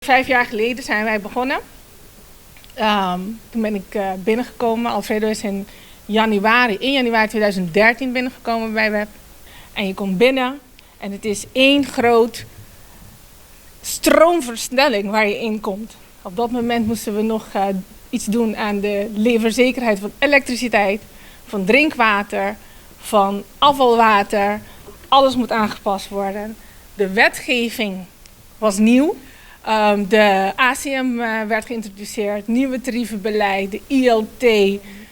5 jaar geleden zijn wij begonnen. Toen ben ik binnengekomen. Alfredo is in januari 2013 binnengekomen bij WEP. En je komt binnen en het is één groot stroomversnelling waar je in komt. Op dat moment moesten we nog iets doen aan de leverzekerheid van elektriciteit, van drinkwater, van afvalwater. Alles moet aangepast worden. De wetgeving was nieuw. De ACM werd geïntroduceerd, nieuwe tarievenbeleid, de ILT.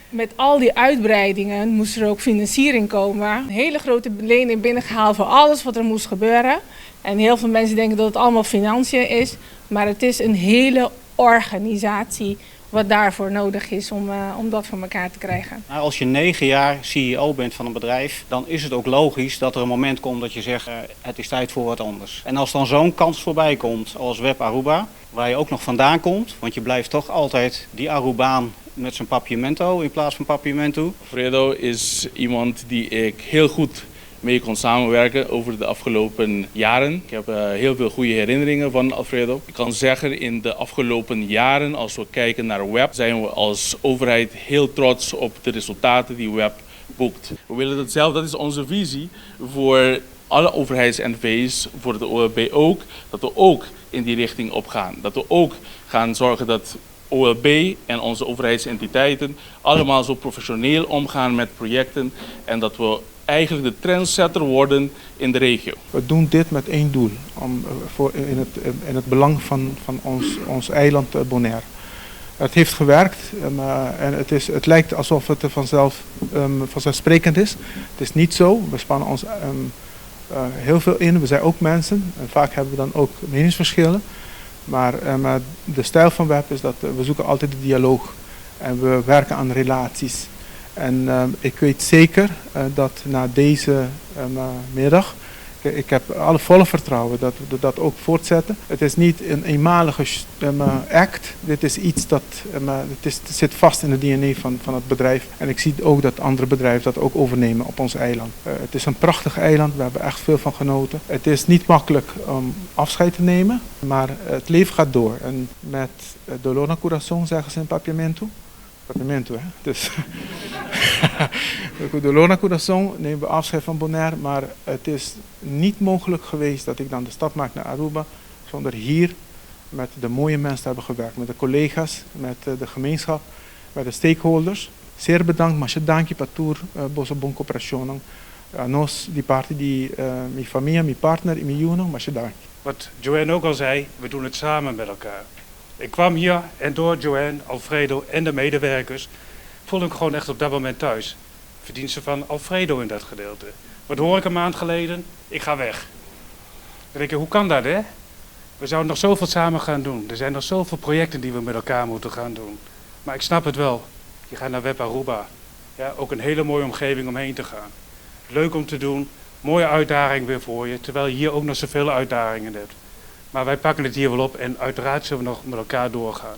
Met al die uitbreidingen moest er ook financiering komen. Een hele grote lening binnengehaald voor alles wat er moest gebeuren. En heel veel mensen denken dat het allemaal financiën is. Maar het is een hele organisatie wat daarvoor nodig is om dat voor elkaar te krijgen. Nou, als je 9 jaar CEO bent van een bedrijf, dan is het ook logisch dat er een moment komt dat je zegt, het is tijd voor wat anders. En als dan zo'n kans voorbij komt als WEP Aruba, waar je ook nog vandaan komt, want je blijft toch altijd die Arubaan met zijn papiamento in plaats van papiamento. Alfredo is iemand die ik heel goed mee kon samenwerken over de afgelopen jaren. Ik heb heel veel goede herinneringen van Alfredo. Ik kan zeggen, in de afgelopen jaren, als we kijken naar WEP, zijn we als overheid heel trots op de resultaten die WEP boekt. We willen dat zelf, dat is onze visie voor alle overheids-NV's, voor de OLB ook, dat we ook in die richting opgaan. Dat we ook gaan zorgen dat OLB en onze overheidsentiteiten allemaal zo professioneel omgaan met projecten en dat we eigenlijk de trendsetter worden in de regio. We doen dit met één doel, in het belang van ons eiland Bonaire. Het heeft gewerkt en het lijkt alsof het vanzelfsprekend is. Het is niet zo, we spannen ons heel veel in, we zijn ook mensen en vaak hebben we dan ook meningsverschillen. Maar de stijl van WEP is dat we zoeken altijd de dialoog en we werken aan relaties. En ik weet zeker dat na deze middag, ik heb alle volle vertrouwen dat we dat ook voortzetten. Het is niet een eenmalige act, dit is iets dat het zit vast in de DNA van het bedrijf. En ik zie ook dat andere bedrijven dat ook overnemen op ons eiland. Het is een prachtig eiland, we hebben echt veel van genoten. Het is niet makkelijk om afscheid te nemen, maar het leven gaat door. En met dolor no coração zeggen ze in papiamento. Papiamento, hè? Dus dolor no coração nemen we afscheid van Bonaire, maar het is niet mogelijk geweest dat ik dan de stap maak naar Aruba zonder hier met de mooie mensen te hebben gewerkt, met de collega's, met de gemeenschap, met de stakeholders. Zeer bedankt, mas dank por boa boa cooperação. Nós, die parte die mijn familie, mijn partner, mijn jongen, mas dank. Wat Joanne ook al zei, we doen het samen met elkaar. Ik kwam hier en door Joanne, Alfredo en de medewerkers voelde ik gewoon echt op dat moment thuis. Verdienste van Alfredo in dat gedeelte. Wat hoor ik een maand geleden? Ik ga weg. Dan denk je, hoe kan dat, hè? We zouden nog zoveel samen gaan doen. Er zijn nog zoveel projecten die we met elkaar moeten gaan doen. Maar ik snap het wel. Je gaat naar WEP Aruba. Ja, ook een hele mooie omgeving om heen te gaan. Leuk om te doen. Mooie uitdaging weer voor je. Terwijl je hier ook nog zoveel uitdagingen hebt. Maar wij pakken het hier wel op en uiteraard zullen we nog met elkaar doorgaan.